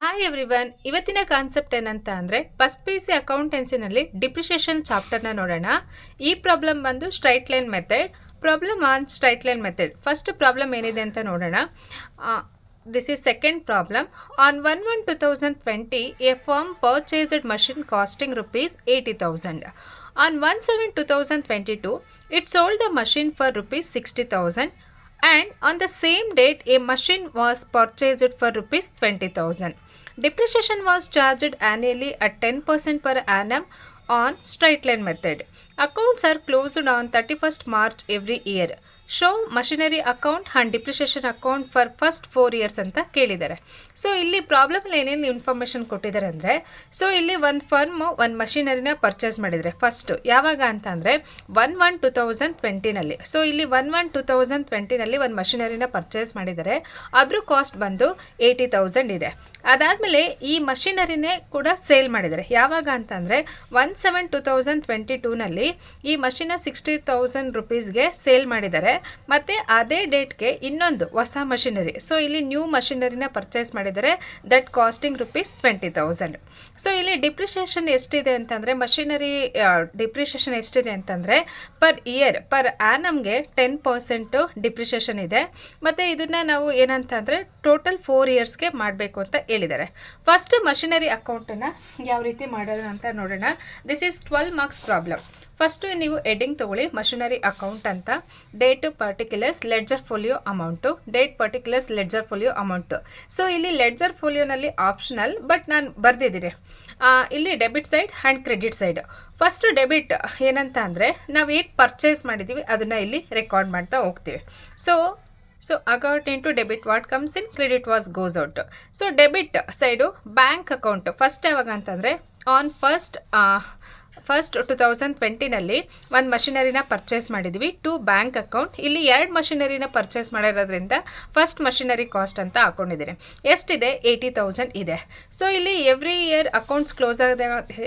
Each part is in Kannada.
ಹಾಯ್ ಎವ್ರಿವನ್, ಇವತ್ತಿನ ಕಾನ್ಸೆಪ್ಟ್ ಏನಂತ ಅಂದರೆ ಫಸ್ಟ್ ಪಿ ಸಿ ಅಕೌಂಟೆನ್ಸಿನಲ್ಲಿ ಡಿಪ್ರಿಷಿಯೇಷನ್ ಚಾಪ್ಟರ್ನ ನೋಡೋಣ. ಈ ಪ್ರಾಬ್ಲಮ್ ಬಂದು straight line method. Problem on straight line method. First problem ಏನಿದೆ ಅಂತ ನೋಡೋಣ. This is second problem. On 1/1/2020 a firm purchased machine costing rupees 80,000. On 1/7/2022 it sold the machine for rupees 60,000. And on the same date a machine was purchased for rupees 20,000. Depreciation was charged annually at 10% per annum on straight line method. Accounts are closed on 31st March every year. Show machinery account and depreciation account for first 4 years ಅಂತ ಕೇಳಿದ್ದಾರೆ. ಸೊ ಇಲ್ಲಿ ಪ್ರಾಬ್ಲಮ್ ಏನೇನು ಇನ್ಫಾರ್ಮೇಷನ್ ಕೊಟ್ಟಿದ್ದಾರೆ ಅಂದರೆ, ಸೊ ಇಲ್ಲಿ ಒಂದು ಫರ್ಮ್ ಒಂದು ಮಷಿನರಿನ ಪರ್ಚೇಸ್ ಮಾಡಿದರೆ ಫಸ್ಟು ಯಾವಾಗ ಅಂತ ಅಂದರೆ 1/1/2020ನಲ್ಲಿ. ಸೊ ಇಲ್ಲಿ 1/1/2020ನಲ್ಲಿ ಒಂದು ಮಷಿನರಿನ ಪರ್ಚೇಸ್ ಮಾಡಿದ್ದಾರೆ. ಅದ್ರ ಕಾಸ್ಟ್ ಬಂದು 80,000 ಇದೆ. ಅದಾದಮೇಲೆ ಈ ಮಷಿನರಿನೇ ಕೂಡ ಸೇಲ್ ಮಾಡಿದ್ದಾರೆ. ಯಾವಾಗ ಅಂತಂದರೆ 1/7/2022ನಲ್ಲಿ ಈ ಮಷಿನ 60,000 rupeesಗೆ ಸೇಲ್ ಮಾಡಿದ್ದಾರೆ. ಮತ್ತು ಅದೇ ಡೇಟ್ಗೆ ಇನ್ನೊಂದು ಹೊಸ ಮಷಿನರಿ, ಸೊ ಇಲ್ಲಿ ನ್ಯೂ ಮಷಿನರಿನ ಪರ್ಚೇಸ್ ಮಾಡಿದರೆ, ದಟ್ ಕಾಸ್ಟಿಂಗ್ rupees 20,000. ಸೊ ಇಲ್ಲಿ ಡಿಪ್ರಿಷಿಯೇಷನ್ ಎಷ್ಟಿದೆ ಅಂತಂದರೆ, ಮಷಿನರಿ ಡಿಪ್ರಿಷಿಯೇಷನ್ ಎಷ್ಟಿದೆ ಅಂತಂದರೆ ಪರ್ ಇಯರ್ ಪರ್ ಆ್ಯನಮ್ಗೆ 10% ಡಿಪ್ರಿಷಿಯೇಷನ್ ಇದೆ. ಮತ್ತು ಇದನ್ನು ನಾವು ಏನಂತಂದರೆ ಟೋಟಲ್ 4 ಇಯರ್ಸ್ಗೆ ಮಾಡಬೇಕು ಅಂತ ಹೇಳಿದ್ದಾರೆ. ಫಸ್ಟ್ ಮಷಿನರಿ ಅಕೌಂಟನ್ನು ಯಾವ ರೀತಿ ಮಾಡೋದು ಅಂತ ನೋಡೋಣ. This is 12 marks problem. First ನೀವು ಹೆಡ್ಡಿಂಗ್ ತೊಗೊಳ್ಳಿ, ಮಷಿನರಿ ಅಕೌಂಟ್ ಅಂತ. Date particulars ledger folio amount, date particulars ledger folio amount. So ಇಲ್ಲಿ ಲೆಡ್ಜರ್ ಫೋಲಿಯೋನಲ್ಲಿ ಆಪ್ಷನಲ್, ಬಟ್ ನಾನು ಬರೆದಿದ್ದೀನಿ. ಇಲ್ಲಿ debit side and credit side. First debit ಏನಂತ ಅಂದರೆ ನಾವೇನು ಪರ್ಚೇಸ್ ಮಾಡಿದ್ದೀವಿ ಅದನ್ನು ಇಲ್ಲಿ ರೆಕಾರ್ಡ್ ಮಾಡ್ತಾ ಹೋಗ್ತೀವಿ. So account into debit what comes in, credit was goes out. So debit side bank account. First ಯಾವಾಗ ಅಂತಂದರೆ ಆನ್ ಫಸ್ಟ್ 2020ನಲ್ಲಿ ಒಂದು ಮಷಿನರಿನ ಪರ್ಚೇಸ್ ಮಾಡಿದ್ವಿ ಟು ಬ್ಯಾಂಕ್ ಅಕೌಂಟ್. ಇಲ್ಲಿ 2 ಮಷಿನರಿನ ಪರ್ಚೇಸ್ ಮಾಡಿರೋದ್ರಿಂದ ಫಸ್ಟ್ ಮಷಿನರಿ ಕಾಸ್ಟ್ ಅಂತ ಹಾಕೊಂಡಿದ್ದೀನಿ. ಎಷ್ಟಿದೆ? 80,000 ಇದೆ. ಸೊ ಇಲ್ಲಿ ಎವ್ರಿ ಇಯರ್ ಅಕೌಂಟ್ಸ್ ಕ್ಲೋಸ್ ಆದ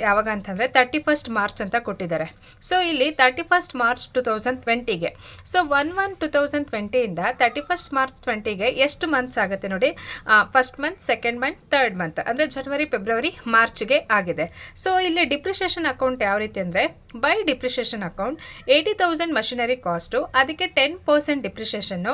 ಯಾವಾಗ ಅಂತಂದರೆ 31st ಮಾರ್ಚ್ ಅಂತ ಕೊಟ್ಟಿದ್ದಾರೆ. ಸೊ ಇಲ್ಲಿ 31st ಮಾರ್ಚ್ 2020ಗೆ, ಸೊ 1/1/2020ಇಂದ 31st ಮಾರ್ಚ್ 20ಗೆ ಎಷ್ಟು ಮಂತ್ಸ್ ಆಗುತ್ತೆ ನೋಡಿ. First month, second month, third month ಅಂದರೆ ಜನವರಿ, ಫೆಬ್ರವರಿ, ಮಾರ್ಚ್ಗೆ ಆಗಿದೆ. ಸೊ ಇಲ್ಲಿ ಡಿಪ್ರಿಷಿಯೇಷನ್ ಅಕೌಂಟ್ ಯಾವ ರೀತಿ ಅಂದರೆ, by depreciation account 80,000 machinery cost, ಅದಕ್ಕೆ 10% ಡಿಪ್ರಿಷಿಯೇಷನ್ನು,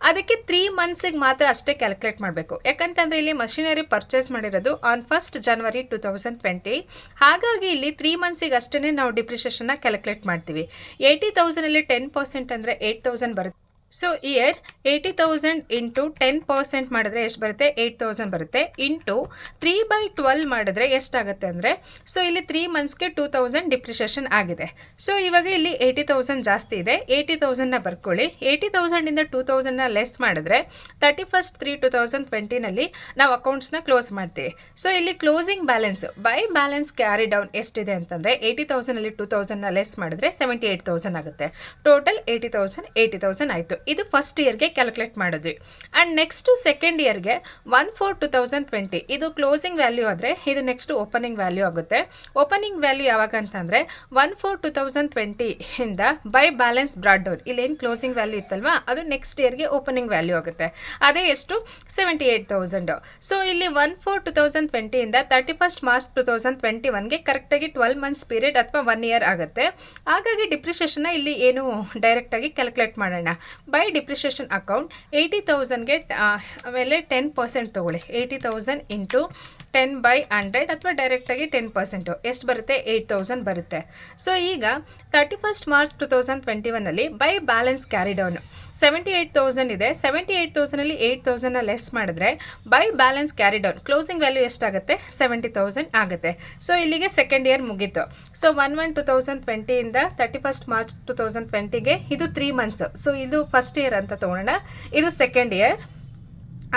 ಅದಕ್ಕೆ 3 ಮಂತ್ಸಿಗೆ ಮಾತ್ರ ಅಷ್ಟೇ ಕ್ಯಾಲ್ಕುಲೇಟ್ ಮಾಡಬೇಕು. ಯಾಕಂತಂದರೆ ಇಲ್ಲಿ ಮಷಿನರಿ ಪರ್ಚೇಸ್ ಮಾಡಿರೋದು ಆನ್ 1st January 2020. ಹಾಗಾಗಿ ಇಲ್ಲಿ 3 ಮಂತ್ಸಿಗೆ ಅಷ್ಟೇ ನಾವು ಡಿಪ್ರಿಷಿಯೇಷನ್ನ ಕ್ಯಾಲ್ಕುಲೇಟ್ ಮಾಡ್ತೀವಿ. 80,000ಅಲ್ಲಿ 10% ಅಂದರೆ 8,000 ಬರುತ್ತೆ. ಸೊ ಇಯರ್ 80,000 ಇಂಟು 10% ಮಾಡಿದ್ರೆ ಎಷ್ಟು ಬರುತ್ತೆ? 8,000 ಬರುತ್ತೆ. ಇಂಟು 3/12 ಮಾಡಿದ್ರೆ ಎಷ್ಟಾಗುತ್ತೆ ಅಂದರೆ, ಸೊ ಇಲ್ಲಿ 3 ಮಂತ್ಸ್ಗೆ 2,000 ಡಿಪ್ರಿಷಿಯೇಷನ್ ಆಗಿದೆ. ಸೊ ಇವಾಗ ಇಲ್ಲಿ 80,000 ಜಾಸ್ತಿ ಇದೆ. 80,000ನ ಬರ್ಕೊಳ್ಳಿ. 80,000ಇಂದ 2,000ನ ಲೆಸ್ ಮಾಡಿದ್ರೆ 31st 3/2020ನಲ್ಲಿ ನಾವು ಅಕೌಂಟ್ಸ್ನ ಕ್ಲೋಸ್ ಮಾಡ್ತೀವಿ. ಸೊ ಇಲ್ಲಿ closing balance by balance carry down ಎಷ್ಟಿದೆ ಅಂತಂದರೆ 80,000ಅಲ್ಲಿ 2,000ನ ಲೆಸ್ ಮಾಡಿದ್ರೆ 78,000 ಆಗುತ್ತೆ. ಟೋಟಲ್ 80,000 ಆಯಿತು. ಇದು ಫಸ್ಟ್ ಇಯರ್ಗೆ ಕ್ಯಾಲ್ಕುಲೇಟ್ ಮಾಡಿದ್ವಿ. ಆ್ಯಂಡ್ ನೆಕ್ಸ್ಟು ಸೆಕೆಂಡ್ ಇಯರ್ಗೆ 1/4/2020 ಇದು ಕ್ಲೋಸಿಂಗ್ ವ್ಯಾಲ್ಯೂ ಆದರೆ ಇದು ನೆಕ್ಸ್ಟ್ ಓಪನಿಂಗ್ ವ್ಯಾಲ್ಯೂ ಆಗುತ್ತೆ. ಓಪನಿಂಗ್ ವ್ಯಾಲ್ಯೂ ಯಾವಾಗ ಅಂತಂದರೆ 1/4/2020ಇಂದ ಬೈ ಬ್ಯಾಲೆನ್ಸ್ ಬ್ರಾಡ್ ಡೌನ್, ಇಲ್ಲೇನು ಕ್ಲೋಸಿಂಗ್ ವ್ಯಾಲ್ಯೂ ಇತ್ತಲ್ವಾ ಅದು ನೆಕ್ಸ್ಟ್ ಇಯರ್ಗೆ ಓಪನಿಂಗ್ ವ್ಯಾಲ್ಯೂ ಆಗುತ್ತೆ. ಅದೇ ಎಷ್ಟು? 78,000. ಸೊ ಇಲ್ಲಿ 1/4/2020ಇಂದ 31st ಮಾರ್ಚ್ 2021ಗೆ ಕರೆಕ್ಟಾಗಿ 12 ಮಂತ್ಸ್ ಪೀರಿಯಡ್ ಅಥವಾ 1 ಇಯರ್ ಆಗುತ್ತೆ. ಹಾಗಾಗಿ ಡಿಪ್ರಿಷಿಯೇಷನ್ನ ಇಲ್ಲಿ ಏನು ಡೈರೆಕ್ಟಾಗಿ ಕ್ಯಾಲ್ಕುಲೇಟ್ ಮಾಡೋಣ. ಬೈ ಡಿಪ್ರಿಷಿಯೇಷನ್ ಅಕೌಂಟ್ 80,000ಗೆ ಆಮೇಲೆ 10% ತೊಗೊಳ್ಳಿ. 80,000 ಇಂಟು 10/100 ಅಥವಾ ಡೈರೆಕ್ಟಾಗಿ 10% ಎಷ್ಟು ಬರುತ್ತೆ? 8,000 ಬರುತ್ತೆ. ಸೊ ಈಗ 31st ಮಾರ್ಚ್ 2021ನಲ್ಲಿ ಬೈ ಬ್ಯಾಲೆನ್ಸ್ ಕ್ಯಾರಿ ಡೌನ್ 78,000 ಇದೆ. 78,000ಅಲ್ಲಿ 8,000ನ ಲೆಸ್ ಮಾಡಿದ್ರೆ by balance carry down closing value ಎಷ್ಟಾಗುತ್ತೆ? 70,000 ಆಗುತ್ತೆ. ಸೊ ಇಲ್ಲಿಗೆ ಸೆಕೆಂಡ್ ಇಯರ್ ಮುಗೀತು. ಸೊ 1/1/2020ಇಂದ 31st ಮಾರ್ಚ್ 2020ಗೆ ಇದು 3 ಮಂತ್ಸ್. ಸೊ ಇದು ಫಸ್ಟ್ ಇಯರ್ ಅಂತ ತೊಗೊಳ್ಳೋಣ. ಇದು ಸೆಕೆಂಡ್ ಇಯರ್.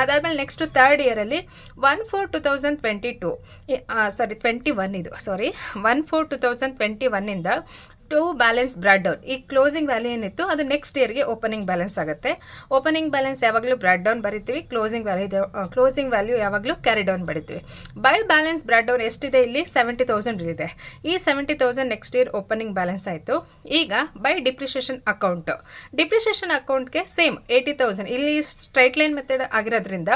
ಅದಾದಮೇಲೆ ನೆಕ್ಸ್ಟು ಥರ್ಡ್ ಇಯರಲ್ಲಿ 1/4/2021 ಇದು 1/4/2021ಇಂದ ಟು ಬ್ಯಾಲೆನ್ಸ್ ಬ್ರಾಡ್ ಡೌನ್. ಈ ಕ್ಲೋಸಿಂಗ್ ವ್ಯಾಲ್ಯೂ ಏನಿತ್ತು ಅದು ನೆಕ್ಸ್ಟ್ ಇಯರ್ಗೆ ಓಪನಿಂಗ್ ಬ್ಯಾಲೆನ್ಸ್ ಆಗುತ್ತೆ. ಓಪನಿಂಗ್ ಬ್ಯಾಲೆನ್ಸ್ ಯಾವಾಗಲೂ ಬ್ರಾಡ್ ಡೌನ್ ಬರಿತೀವಿ, ಕ್ಲೋಸಿಂಗ್ ವ್ಯಾಲ್ಯೂ ಯಾವಾಗಲೂ ಕ್ಯಾರಿ ಡೌನ್ ಬರಿತೀವಿ. ಬೈ ಬ್ಯಾಲೆನ್ಸ್ ಬ್ರಾಡ್ ಡೌನ್ ಎಷ್ಟಿದೆ ಇಲ್ಲಿ 70,000 ಇದೆ. ಈ 70,000 ನೆಕ್ಸ್ಟ್ ಇಯರ್ ಓಪನಿಂಗ್ ಬ್ಯಾಲೆನ್ಸ್ ಆಯಿತು. ಈಗ ಬೈ ಡಿಪ್ರಿಷಿಯೇಷನ್ ಅಕೌಂಟ್ಗೆ ಸೇಮ್ 80,000 ಇಲ್ಲಿ ಸ್ಟ್ರೈಟ್ ಲೈನ್ ಮೆಥಡ್ ಆಗಿರೋದ್ರಿಂದ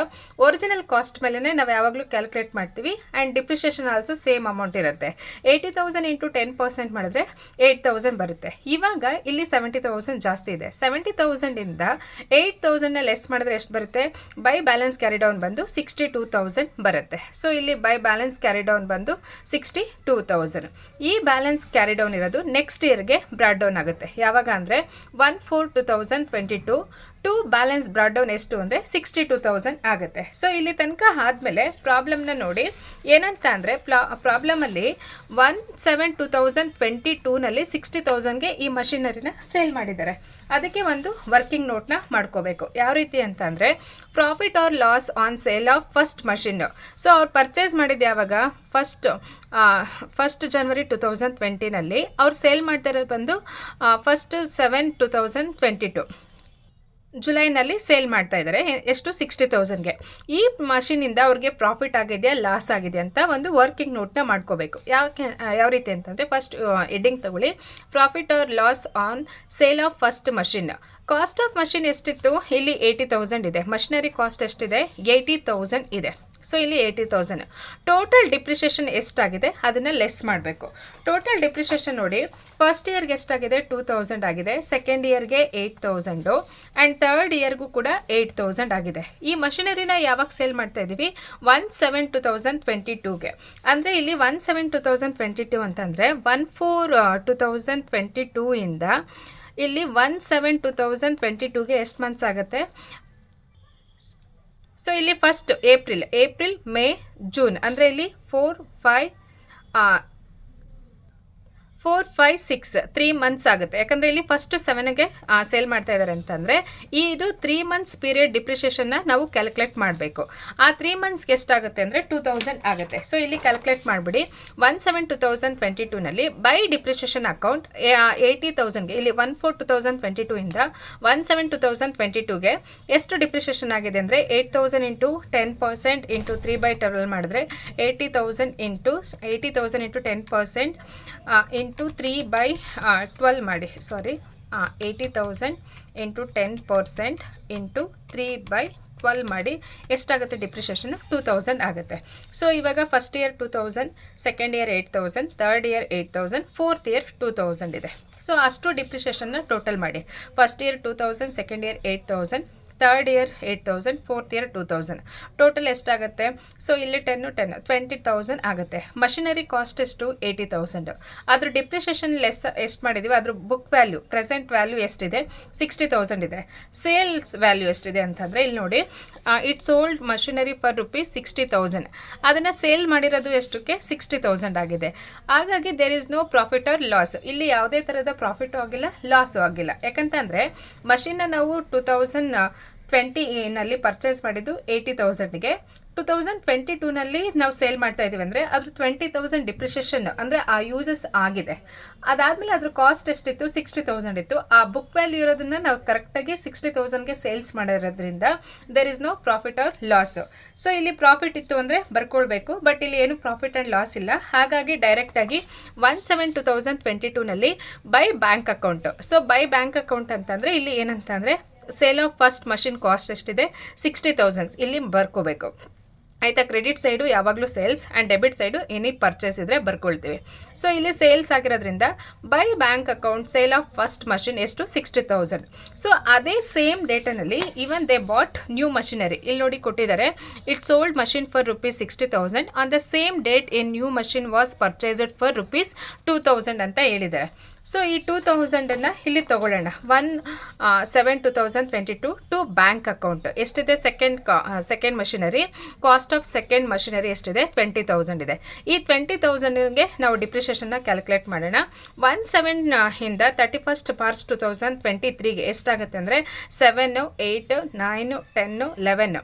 ಒರಿಜಿನಲ್ ಕಾಸ್ಟ್ ಮೇಲೆ ನಾವು ಯಾವಾಗಲೂ ಕ್ಯಾಲ್ಕುಲೇಟ್ ಮಾಡ್ತೀವಿ. And depreciation also same amount ಇರುತ್ತೆ. 80,000 ಇಂಟು 10% ಮಾಡಿದ್ರೆ 8,000 ಬರುತ್ತೆ. ಇವಾಗ ಇಲ್ಲಿ 70,000 ಜಾಸ್ತಿ ಇದೆ. 70,000 ಇಂದ 8,000ನ ಲೆಸ್ ಮಾಡಿದ್ರೆ ಎಷ್ಟು ಬರುತ್ತೆ? ಬೈ ಬ್ಯಾಲೆನ್ಸ್ ಕ್ಯಾರಿ ಡೌನ್ ಬಂದು 62,000 ಬರುತ್ತೆ. ಸೊ ಇಲ್ಲಿ ಬೈ ಬ್ಯಾಲೆನ್ಸ್ ಕ್ಯಾರಿ ಡೌನ್ ಬಂದು 62,000. ಈ ಬ್ಯಾಲೆನ್ಸ್ ಕ್ಯಾರಿ ಡೌನ್ ಇರೋದು ನೆಕ್ಸ್ಟ್ ಇಯರ್ಗೆ ಬ್ರಾಡ್ ಡೌನ್ ಆಗುತ್ತೆ. ಯಾವಾಗ ಅಂದರೆ 1/4/2022 ಟು ಬ್ಯಾಲೆನ್ಸ್ ಬ್ರಾಡ್ ಡೌನ್ ಎಷ್ಟು ಅಂದರೆ 62,000 ಆಗುತ್ತೆ. ಸೊ ಇಲ್ಲಿ ತನಕ ಆದಮೇಲೆ ಪ್ರಾಬ್ಲಮ್ನ ನೋಡಿ. ಏನಂತ ಅಂದರೆ ಪ್ರಾಬ್ಲಮಲ್ಲಿ 1/7/2022ನಲ್ಲಿ 60,000ಗೆ ಈ ಮಷಿನರಿನ ಸೇಲ್ ಮಾಡಿದ್ದಾರೆ. ಅದಕ್ಕೆ ಒಂದು ವರ್ಕಿಂಗ್ ನೋಟ್ನ ಮಾಡ್ಕೋಬೇಕು. ಯಾವ ರೀತಿ ಅಂತ ಅಂದರೆ profit or loss on sale of first machine. So ಅವ್ರು ಪರ್ಚೇಸ್ ಮಾಡಿದ್ದು ಯಾವಾಗ? ಫಸ್ಟ್ ಜನವರಿ 2020ನಲ್ಲಿ. ಅವ್ರು ಸೇಲ್ ಮಾಡ್ತಿರೋದು ಬಂದು 1/7/2022 ಜುಲೈನಲ್ಲಿ ಸೇಲ್ ಮಾಡ್ತಾ ಇದ್ದಾರೆ. ಎಷ್ಟು? 60,000ಗೆ. ಈ ಮಷಿನಿಂದ ಅವ್ರಿಗೆ ಪ್ರಾಫಿಟ್ ಆಗಿದೆಯಾ ಲಾಸ್ ಆಗಿದೆ ಅಂತ ಒಂದು ವರ್ಕಿಂಗ್ ನೋಟ್ನ ಮಾಡ್ಕೋಬೇಕು. ಯಾವ ರೀತಿ ಅಂತಂದರೆ ಫಸ್ಟ್ ಹೆಡ್ಡಿಂಗ್ ತಗೊಳ್ಳಿ, profit or loss on sale of first machine. Cost of machine ಎಷ್ಟಿತ್ತು? ಇಲ್ಲಿ 80,000 ಇದೆ. ಮಷಿನರಿ ಕಾಸ್ಟ್ ಎಷ್ಟಿದೆ? 80,000 ಇದೆ. ಸೊ ಇಲ್ಲಿ 80,000. ಟೋಟಲ್ ಡಿಪ್ರಿಷಿಯೇಷನ್ ಎಷ್ಟಾಗಿದೆ ಅದನ್ನು ಲೆಸ್ ಮಾಡಬೇಕು. ಟೋಟಲ್ ಡಿಪ್ರಿಷಿಯೇಷನ್ ನೋಡಿ, ಫಸ್ಟ್ ಇಯರ್ಗೆ ಎಷ್ಟಾಗಿದೆ? 2,000 ಆಗಿದೆ. ಸೆಕೆಂಡ್ ಇಯರ್ಗೆ 8,000 ಆ್ಯಂಡ್ ಥರ್ಡ್ ಇಯರ್ಗೂ ಕೂಡ 8,000 ಆಗಿದೆ. ಈ ಮಷಿನರಿನ ಯಾವಾಗ ಸೇಲ್ ಮಾಡ್ತಾ ಇದ್ದೀವಿ? 1/7/2022ಗೆ. ಅಂದರೆ ಇಲ್ಲಿ 1/7/2022 ಅಂತಂದರೆ 1/4/2022 ಇಂದ ಇಲ್ಲಿ 1/7/2022ಗೆ ಎಷ್ಟು ಮಂತ್ಸ್ ಆಗುತ್ತೆ? ಸೊ ಇಲ್ಲಿ ಫಸ್ಟ್ ಏಪ್ರಿಲ್ ಮೇ ಜೂನ್ ಅಂದರೆ ಇಲ್ಲಿ 4, 5, 6 3 ಮಂತ್ಸ್ ಆಗುತ್ತೆ. ಯಾಕಂದರೆ ಇಲ್ಲಿ ಫಸ್ಟ್ 7ಗೆ ಸೇಲ್ ಮಾಡ್ತಾ ಇದ್ದಾರೆ ಅಂತಂದರೆ ಇದು 3 ಮಂತ್ಸ್ ಪೀರಿಯಡ್ ಡಿಪ್ರಿಷಿಯೇಷನ್ನ ನಾವು ಕ್ಯಾಲ್ಕುಲೇಟ್ ಮಾಡಬೇಕು. ಆ 3 ಮಂತ್ಸ್ಗೆ ಎಷ್ಟಾಗುತ್ತೆ ಅಂದರೆ 2,000 ಆಗುತ್ತೆ. ಸೊ ಇಲ್ಲಿ ಕ್ಯಾಲ್ಕುಲೇಟ್ ಮಾಡಿಬಿಡಿ. 1/7/2022ನಲ್ಲಿ ಬೈ ಡಿಪ್ರಿಷಿಯೇಷನ್ ಅಕೌಂಟ್ 80,000ಗೆ ಇಲ್ಲಿ 1/4/2022 ಇಂದ 1/7/2022ಗೆ ಎಷ್ಟು ಡಿಪ್ರಿಷಿಯೇಷನ್ ಆಗಿದೆ ಅಂದರೆ 8,000 ಇಂಟು 10% ಇಂಟು 3/12 ಮಾಡಿದ್ರೆ 80,000 ಇಂಟು 10% ಇಂಟು 3/12 ಮಾಡಿ. 80,000 ಇಂಟು 10% ಇಂಟು 3/12 ಮಾಡಿ. ಎಷ್ಟಾಗುತ್ತೆ ಡಿಪ್ರಿಷಿಯೇಷನ್? 2,000 ಆಗುತ್ತೆ. ಸೊ ಇವಾಗ first year 2,000, second year 8,000, third year 8,000, fourth year 2,000 ಇದೆ. ಸೊ ಅಷ್ಟು ಡಿಪ್ರಿಷಿಯೇಷನ್ನ ಟೋಟಲ್ ಮಾಡಿ. First year 2,000, second year 8,000, third year 8,000, fourth year 2,000. Total ಎಷ್ಟಾಗುತ್ತೆ? ಸೊ ಇಲ್ಲಿ 20,000 ಆಗುತ್ತೆ. ಮಷಿನರಿ ಕಾಸ್ಟ್ ಎಷ್ಟು? 80,000. ಅದ್ರ ಡಿಪ್ರಿಷಿಯೇಷನ್ ಲೆಸ್ ಎಷ್ಟು ಮಾಡಿದ್ದೀವಿ? ಅದ್ರ ಬುಕ್ ವ್ಯಾಲ್ಯೂ ಪ್ರೆಸೆಂಟ್ ವ್ಯಾಲ್ಯೂ ಎಷ್ಟಿದೆ? 60,000 ಇದೆ. ಸೇಲ್ಸ್ ವ್ಯಾಲ್ಯೂ ಎಷ್ಟಿದೆ ಅಂತಂದರೆ ಇಲ್ಲಿ ನೋಡಿ, ಇಟ್ ಸೋಲ್ಡ್ ಮಷಿನರಿ ಫಾರ್ ₹60,000. ಅದನ್ನು ಸೇಲ್ ಮಾಡಿರೋದು ಎಷ್ಟಕ್ಕೆ? 60,000 ಆಗಿದೆ. ಹಾಗಾಗಿ there is no profit or loss. ಇಲ್ಲಿ ಯಾವುದೇ ಥರದ ಪ್ರಾಫಿಟು ಆಗಿಲ್ಲ, ಲಾಸು ಆಗಿಲ್ಲ. ಯಾಕಂತಂದರೆ ಮಷಿನ್ನ ನಾವು 2020ನಲ್ಲಿ ಪರ್ಚೇಸ್ ಮಾಡಿದ್ದು 80,000ಗೆ. 2022ನಲ್ಲಿ ನಾವು ಸೇಲ್ ಮಾಡ್ತಾ ಇದ್ದೀವಿ ಅಂದರೆ ಅದ್ರ 20,000 ಡಿಪ್ರಿಷಿಯೇಷನ್ ಅಂದರೆ ಆ ಯೂಸಸ್ ಆಗಿದೆ. ಅದಾದಮೇಲೆ ಅದ್ರ ಕಾಸ್ಟ್ ಎಷ್ಟಿತ್ತು? 60,000 ಇತ್ತು. ಆ ಬುಕ್ ವ್ಯಾಲ್ಯೂ ಇರೋದನ್ನು ನಾವು ಕರೆಕ್ಟಾಗಿ 60,000ಗೆ ಸೇಲ್ಸ್ ಮಾಡಿರೋದ್ರಿಂದ there is no profit or loss. So ಇಲ್ಲಿ ಪ್ರಾಫಿಟ್ ಇತ್ತು ಅಂದರೆ ಬರ್ಕೊಳ್ಬೇಕು, ಬಟ್ ಇಲ್ಲಿ ಏನು ಪ್ರಾಫಿಟ್ ಆ್ಯಂಡ್ ಲಾಸ್ ಇಲ್ಲ. ಹಾಗಾಗಿ ಡೈರೆಕ್ಟಾಗಿ 1/7/2022ನಲ್ಲಿ by bank account. So by bank account ಅಂತಂದರೆ ಇಲ್ಲಿ ಏನಂತಂದರೆ sale of first machine cost ಎಷ್ಟಿದೆ? 60,000 ಇಲ್ಲಿ ಬರ್ಕೋಬೇಕು. ಆಯಿತಾ? ಕ್ರೆಡಿಟ್ ಸೈಡು ಯಾವಾಗಲೂ sales and debit side any purchase ಇದ್ದರೆ ಬರ್ಕೊಳ್ತೀವಿ. ಸೊ ಇಲ್ಲಿ ಸೇಲ್ಸ್ ಆಗಿರೋದ್ರಿಂದ by bank account sale of first machine ಎಷ್ಟು? 60,000. ಸೊ ಅದೇ ಸೇಮ್ ಡೇಟನಲ್ಲಿ even they bought new machinery. ಇಲ್ಲಿ ನೋಡಿ ಕೊಟ್ಟಿದ್ದಾರೆ, it sold machine for ₹60,000 on the same date A new machine was purchased for ₹2,000 ಅಂತ ಹೇಳಿದ್ದಾರೆ. ಸೊ ಈ 2,000ಅನ್ನು ಇಲ್ಲಿ ತೊಗೊಳ್ಳೋಣ. 1/7/2022 ಟು ಬ್ಯಾಂಕ್ ಅಕೌಂಟ್ ಎಷ್ಟಿದೆ? Second machinery cost of second machinery ಎಷ್ಟಿದೆ? 20,000 ಇದೆ. ಈ 20,000ಗೆ ನಾವು ಡಿಪ್ರಿಷಿಯೇಷನ್ನ ಕ್ಯಾಲ್ಕುಲೇಟ್ ಮಾಡೋಣ. 1/7 ಇಂದ 31st March 2023ಗೆ ಎಷ್ಟಾಗುತ್ತೆ ಅಂದರೆ 7, 8, 9, 10, 11,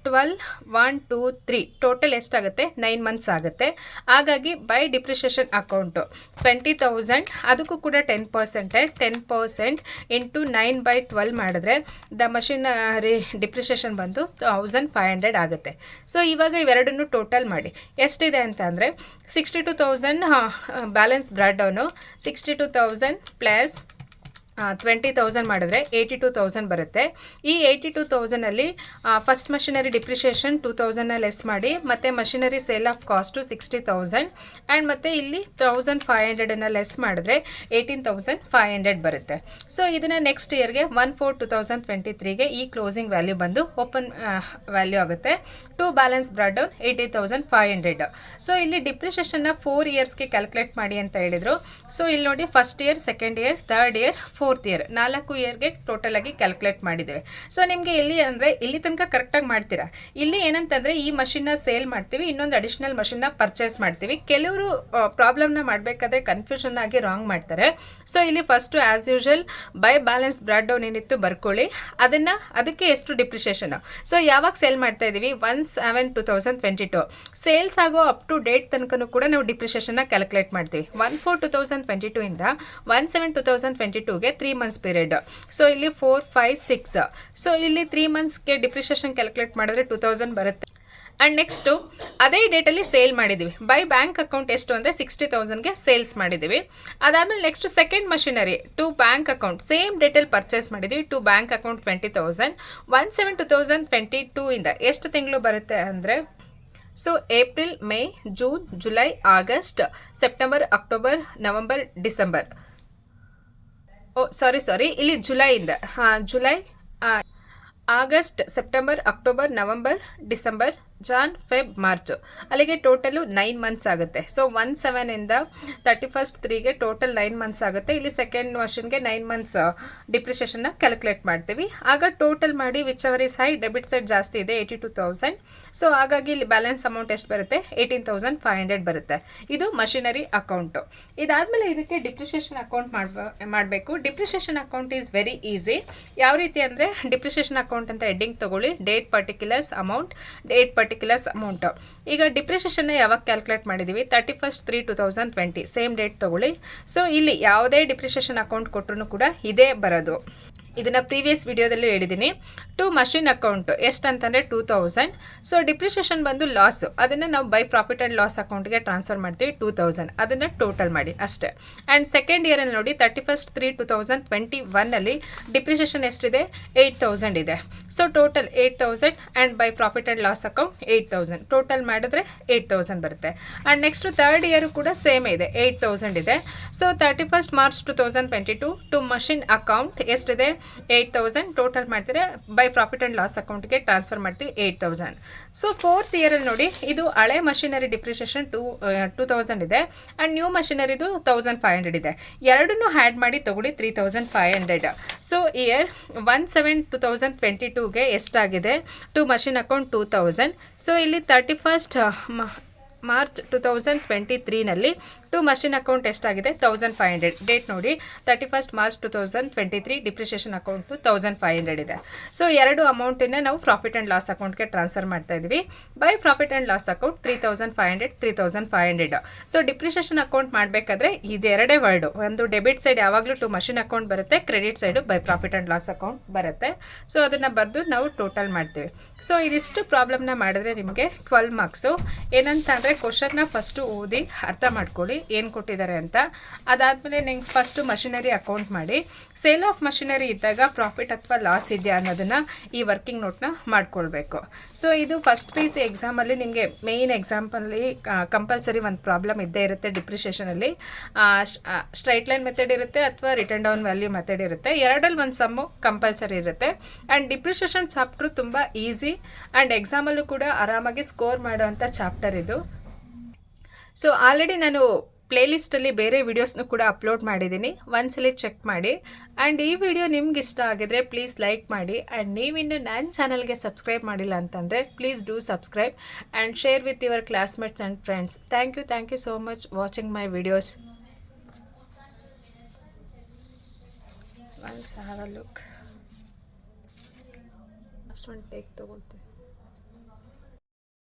12 1 2 3 ಟೋಟಲ್ ಎಷ್ಟಾಗುತ್ತೆ 9 ಮಂತ್ಸ್ ಆಗುತ್ತೆ. ಹಾಗಾಗಿ ಬೈ ಡಿಪ್ರಿಷಿಯೇಷನ್ ಅಕೌಂಟು 20,000 ಅದಕ್ಕೂ ಕೂಡ 10% ಇಂಟು 9/12 ಮಾಡಿದ್ರೆ ದ ಮಷಿನರಿ ಡಿಪ್ರಿಷಿಯೇಷನ್ ಬಂದು 1500 ಆಗುತ್ತೆ. ಸೊ ಇವಾಗ ಇವೆರಡನ್ನು ಟೋಟಲ್ ಮಾಡಿ ಎಷ್ಟಿದೆ ಅಂತ ಅಂದರೆ 62,000 ಬ್ಯಾಲೆನ್ಸ್ ಬ್ರಾಡ್ ಡೌನು 62,000 ಪ್ಲಸ್ 20,000 ಮಾಡಿದ್ರೆ 82,000 ಬರುತ್ತೆ. ಈ 82,000ಅಲ್ಲಿ ಫಸ್ಟ್ ಮಷಿನರಿ ಡಿಪ್ರಿಷಿಯೇಷನ್ 2,000 ಲೆಸ್ ಮಾಡಿ, ಮತ್ತು machinery sale of cost 60,000 and ಮತ್ತು ಇಲ್ಲಿ 1,500 ಲೆಸ್ ಮಾಡಿದ್ರೆ 18,500 ಬರುತ್ತೆ. ಸೊ ಇದನ್ನು ನೆಕ್ಸ್ಟ್ ಇಯರ್ಗೆ 1/4/2023ಗೆ ಈ ಕ್ಲೋಸಿಂಗ್ ವ್ಯಾಲ್ಯೂ ಬಂದು ಓಪನ್ ವ್ಯಾಲ್ಯೂ ಆಗುತ್ತೆ. To balance brought down 80,500. So ಇಲ್ಲಿ ಡಿಪ್ರಿಷಿಯೇಷನ್ನ 4 ಇಯರ್ಸ್ಗೆ ಕ್ಯಾಲ್ಕುಲೇಟ್ ಮಾಡಿ ಅಂತ ಹೇಳಿದರು. ಸೊ ಇಲ್ಲಿ ನೋಡಿ first year, second year, third year, 4th year 4 ಇಯರ್ಗೆ ಟೋಟಲ್ ಆಗಿ ಕ್ಯಾಲ್ಕುಲೇಟ್ ಮಾಡಿದ್ದೇವೆ. ಸೊ ನಿಮಗೆ ಎಲ್ಲಿ ಅಂದರೆ ಇಲ್ಲಿ ತನಕ ಕರೆಕ್ಟಾಗಿ ಮಾಡ್ತೀರಾ. ಇಲ್ಲಿ ಏನಂತಂದರೆ ಈ ಮಷಿನ್ನ ಸೇಲ್ ಮಾಡ್ತೀವಿ, ಇನ್ನೊಂದು ಅಡಿಷ್ನಲ್ ಮಷಿನ್ನ ಪರ್ಚೇಸ್ ಮಾಡ್ತೀವಿ. ಕೆಲವರು ಪ್ರಾಬ್ಲಮ್ನ ಮಾಡಬೇಕಾದ್ರೆ ಕನ್ಫ್ಯೂಷನ್ ಆಗಿ ರಾಂಗ್ ಮಾಡ್ತಾರೆ. ಸೊ ಇಲ್ಲಿ first as usual by balance brought down ಏನಿತ್ತು ಬರ್ಕೊಳ್ಳಿ, ಅದಕ್ಕೆ ಎಷ್ಟು ಡಿಪ್ರಿಷಿಯೇಷನ್. ಸೊ ಯಾವಾಗ ಸೇಲ್ ಮಾಡ್ತಾ ಇದ್ದೀವಿ 1/7/2022 ಸೇಲ್ಸ್ ಆಗೋ ಅಪ್ ಟು ಡೇಟ್ ತನಕ ಕೂಡ ನಾವು ಡಿಪ್ರಿಷಿಯೇಷನ್ನ ಕ್ಯಾಲ್ಕುಲೇಟ್ ಮಾಡ್ತೀವಿ. 1/4/2022 ಇಂದ 1/7/2022ಗೆ 3 ಮಂತ್ಸ್ ಪೀರಿಯಡ್. ಸೊ ಇಲ್ಲಿ 4 5 6. ಸೊ ಇಲ್ಲಿ 3 ಮಂತ್ಸ್ಗೆ ಡಿಪ್ರಿಷಿಯೇಷನ್ ಕ್ಯಾಲ್ಕುಲೇಟ್ ಮಾಡಿದ್ರೆ 2,000 ಬರುತ್ತೆ. ಆ್ಯಂಡ್ ನೆಕ್ಸ್ಟು ಅದೇ ಡೇಟಲ್ಲಿ ಸೇಲ್ ಮಾಡಿದ್ದೀವಿ. ಬೈ ಬ್ಯಾಂಕ್ ಅಕೌಂಟ್ ಎಷ್ಟು ಅಂದರೆ 60,000ಗೆ ಸೇಲ್ಸ್ ಮಾಡಿದ್ದೀವಿ. ಅದಾದಮೇಲೆ next second machinery to bank account same ಡೇಟಲ್ಲಿ ಪರ್ಚೇಸ್ ಮಾಡಿದ್ದೀವಿ. To bank account 20,000. 1/7/2022 ಇಂದ ಎಷ್ಟು ತಿಂಗಳು ಬರುತ್ತೆ ಅಂದರೆ so April, May, June, July, August, September, October, November, December. Sorry ಇಲ್ಲಿ ಜುಲೈಯಿಂದ July, August, September, October, November, December, Jan, Feb, March, ಅಲ್ಲಿಗೆ ಟೋಟಲು 9 ಮಂತ್ಸ್ ಆಗುತ್ತೆ. ಸೊ 1/7ಇಂದ 31/3ಗೆ ಟೋಟಲ್ 9 ಮಂತ್ಸ್ ಆಗುತ್ತೆ. ಇಲ್ಲಿ ಸೆಕೆಂಡ್ ವರ್ಷನ್ಗೆ 9 ಮಂತ್ಸ್ ಡಿಪ್ರಿಷಿಯೇಷನ್ನ ಕ್ಯಾಲ್ಕುಲೇಟ್ ಮಾಡ್ತೀವಿ. ಆಗ ಟೋಟಲ್ ಮಾಡಿ which ever is high, debit side ಜಾಸ್ತಿ ಇದೆ 82,000. ಸೊ ಹಾಗಾಗಿ ಇಲ್ಲಿ ಬ್ಯಾಲೆನ್ಸ್ ಅಮೌಂಟ್ ಎಷ್ಟು ಬರುತ್ತೆ 18,500 ಬರುತ್ತೆ. ಇದು ಮಷಿನರಿ ಅಕೌಂಟು. ಇದಾದಮೇಲೆ ಇದಕ್ಕೆ ಡಿಪ್ರಿಷಿಯೇಷನ್ ಅಕೌಂಟ್ ಮಾಡಬೇಕು. Depreciation account is very easy. ಯಾವ ರೀತಿ ಅಂದರೆ ಡಿಪ್ರಿಷಿಯೇಷನ್ ಅಕೌಂಟ್ ಅಂತ ಹೆಡ್ಡಿಂಗ್ ತೊಗೊಳ್ಳಿ, ಡೇಟ್ ಪರ್ಟಿಕ್ಯುಲರ್ಸ್ ಅಮೌಂಟ್, ಅಮೌಂಟ್. ಈಗ ಡಿಪ್ರಿಷಿಯೇಷನ್ನ ಯಾವಾಗ ಕ್ಯಾಲ್ಕುಲೇಟ್ ಮಾಡಿದ್ದೀವಿ 31/3/2020 ಸೇಮ್ ಡೇಟ್ ತೊಗೊಳ್ಳಿ. ಸೊ ಇಲ್ಲಿ ಯಾವುದೇ ಡಿಪ್ರಿಷಿಯೇಷನ್ ಅಕೌಂಟ್ ಕೊಟ್ಟರು ಕೂಡ ಇದೇ ಬರೋದು. ಇದನ್ನು ಪ್ರೀವಿಯಸ್ ವಿಡಿಯೋದಲ್ಲೂ ಹೇಳಿದ್ದೀನಿ. ಟು ಮಷಿನ್ ಅಕೌಂಟ್ ಎಷ್ಟು ಅಂತಂದರೆ 2,000. ಸೊ ಡಿಪ್ರಿಷಿಯೇಷನ್ ಬಂದು ಲಾಸು, ಅದನ್ನು ನಾವು ಬೈ ಪ್ರಾಫಿಟ್ ಆ್ಯಂಡ್ ಲಾಸ್ ಅಕೌಂಟ್ಗೆ ಟ್ರಾನ್ಸ್ಫರ್ ಮಾಡ್ತೀವಿ 2,000. ಅದನ್ನು ಟೋಟಲ್ ಮಾಡಿ ಅಷ್ಟೇ. ಆ್ಯಂಡ್ ಸೆಕೆಂಡ್ ಇಯರಲ್ಲಿ ನೋಡಿ 31/3/2021 ಡಿಪ್ರಿಷಿಯೇಷನ್ ಎಷ್ಟಿದೆ 8,000 ಇದೆ. So total 8,000 and by profit and loss account 8,000 total ಮಾಡಿದ್ರೆ 8,000 ಬರುತ್ತೆ. ಆ್ಯಂಡ್ ನೆಕ್ಸ್ಟ್ ಥರ್ಡ್ ಇಯರು ಕೂಡ ಸೇಮ್ ಇದೆ 8,000 ಇದೆ. So 31 March 2022 to machine account ಎಷ್ಟಿದೆ 8,000 ಟೋಟಲ್ ಮಾಡ್ತೀರಾ ಬೈ ಪ್ರಾಫಿಟ್ ಆ್ಯಂಡ್ ಲಾಸ್ ಅಕೌಂಟ್ಗೆ ಟ್ರಾನ್ಸ್ಫರ್ ಮಾಡ್ತೀವಿ 8,000. ಸೊ 4th ಇಯರಲ್ಲಿ ನೋಡಿ ಇದು ಹಳೆ ಮಷಿನರಿ ಡಿಪ್ರಿಷಿಯೇಷನ್ 2,000 ಇದೆ ಆ್ಯಂಡ್ ನ್ಯೂ ಮಷಿನರಿದು 1,500 ಇದೆ. ಎರಡನ್ನೂ ಆ್ಯಡ್ ಮಾಡಿ ತಗೊಳ್ಳಿ 3,500. ಸೊ ಇಯರ್ 1/7/2022ಗೆ ಎಷ್ಟಾಗಿದೆ ಟು ಮಷಿನ್ ಅಕೌಂಟ್ 2,000. ಸೊ ಇಲ್ಲಿ 31 ಮಾರ್ಚ್ 2023ನಲ್ಲಿ ಟು ಮಷಿನ್ ಅಕೌಂಟ್ ಎಷ್ಟಾಗಿದೆ 1,500. ಡೇಟ್ ನೋಡಿ 31 ಮಾರ್ಚ್ 2023 ಡಿಪ್ರಿಷಿಯೇಷನ್ ಅಕೌಂಟು 1,500 ಇದೆ. ಸೊ ಎರಡು ಅಮೌಂಟನ್ನು ನಾವು ಪ್ರಾಫಿಟ್ ಆ್ಯಂಡ್ ಲಾಸ್ ಅಕೌಂಟ್ಗೆ ಟ್ರಾನ್ಸ್ಫರ್ ಮಾಡ್ತಾ ಇದ್ವಿ. By profit and loss account 3,500. So depreciation account ಮಾಡಬೇಕಾದ್ರೆ ಇದೆರಡೇ ವರ್ಡು, ಒಂದು ಡೆಬಿಟ್ ಸೈಡ್ ಯಾವಾಗಲೂ ಟು ಮಷಿನ್ ಅಕೌಂಟ್ ಬರುತ್ತೆ, credit side by profit and loss account ಬರುತ್ತೆ. ಸೊ ಅದನ್ನು ಬರೆದು ನಾವು ಟೋಟಲ್ ಮಾಡ್ತೀವಿ. ಸೊ ಇದಿಷ್ಟು ಪ್ರಾಬ್ಲಮ್ನ ಮಾಡಿದ್ರೆ ನಿಮಗೆ 12 ಮಾರ್ಕ್ಸು. ಏನಂತ ಅಂದರೆ ಕ್ವಶನ್ನ ಫಸ್ಟು ಓದಿ ಅರ್ಥ ಮಾಡ್ಕೊಳ್ಳಿ ಏನು ಕೊಟ್ಟಿದ್ದಾರೆ ಅಂತ. ಅದಾದಮೇಲೆ ನಿಮ್ಗೆ ಫಸ್ಟು ಮಷಿನರಿ ಅಕೌಂಟ್ ಮಾಡಿ, ಸೇಲ್ ಆಫ್ ಮಷಿನರಿ ಇದ್ದಾಗ ಪ್ರಾಫಿಟ್ ಅಥವಾ ಲಾಸ್ ಇದೆಯಾ ಅನ್ನೋದನ್ನು ಈ ವರ್ಕಿಂಗ್ ನೋಟ್ನ ಮಾಡ್ಕೊಳ್ಬೇಕು. ಸೊ ಇದು ಫಸ್ಟ್ ಪಿ ಸಿ ಎಕ್ಸಾಮಲ್ಲಿ ನಿಮಗೆ ಮೇಯ್ನ್ ಎಕ್ಸಾಂಪಲ್ಲಿ ಕಂಪಲ್ಸರಿ ಒಂದು ಪ್ರಾಬ್ಲಮ್ ಇದ್ದೇ ಇರುತ್ತೆ. ಡಿಪ್ರಿಷಿಯೇಷನಲ್ಲಿ ಸ್ಟ್ರೈಟ್ ಲೈನ್ ಮೆಥಡ್ ಇರುತ್ತೆ ಅಥವಾ ರಿಟರ್ನ್ ಡೌನ್ ವ್ಯಾಲ್ಯೂ ಮೆಥಡ್ ಇರುತ್ತೆ. ಎರಡರಲ್ಲಿ ಒಂದು ಸಮ್ಮು ಕಂಪಲ್ಸರಿ ಇರುತ್ತೆ. ಆ್ಯಂಡ್ ಡಿಪ್ರಿಷಿಯೇಷನ್ ಚಾಪ್ಟ್ರು ತುಂಬ ಈಸಿ ಆ್ಯಂಡ್ ಎಕ್ಸಾಮಲ್ಲೂ ಕೂಡ ಆರಾಮಾಗಿ ಸ್ಕೋರ್ ಮಾಡೋವಂಥ ಚಾಪ್ಟರ್ ಇದು. ಸೊ ಆಲ್ರೆಡಿ ನಾನು ಪ್ಲೇಲಿಸ್ಟಲ್ಲಿ ಬೇರೆ ವಿಡಿಯೋಸ್ನೂ ಕೂಡ ಅಪ್ಲೋಡ್ ಮಾಡಿದ್ದೀನಿ, ಒಂದ್ಸಲಿ ಚೆಕ್ ಮಾಡಿ. ಆ್ಯಂಡ್ ಈ ವಿಡಿಯೋ ನಿಮ್ಗೆ ಇಷ್ಟ ಆಗಿದ್ರೆ ಪ್ಲೀಸ್ ಲೈಕ್ ಮಾಡಿ. ಆ್ಯಂಡ್ ನೀವಿನ್ನು ನನ್ನ ಚಾನಲ್ಗೆ ಸಬ್ಸ್ಕ್ರೈಬ್ ಮಾಡಿಲ್ಲ ಅಂತಂದರೆ please do subscribe and share with your classmates and friends. Thank you so much watching my videos. Let's have a look. Last one take ತಗೊಳ್ತೀನಿ.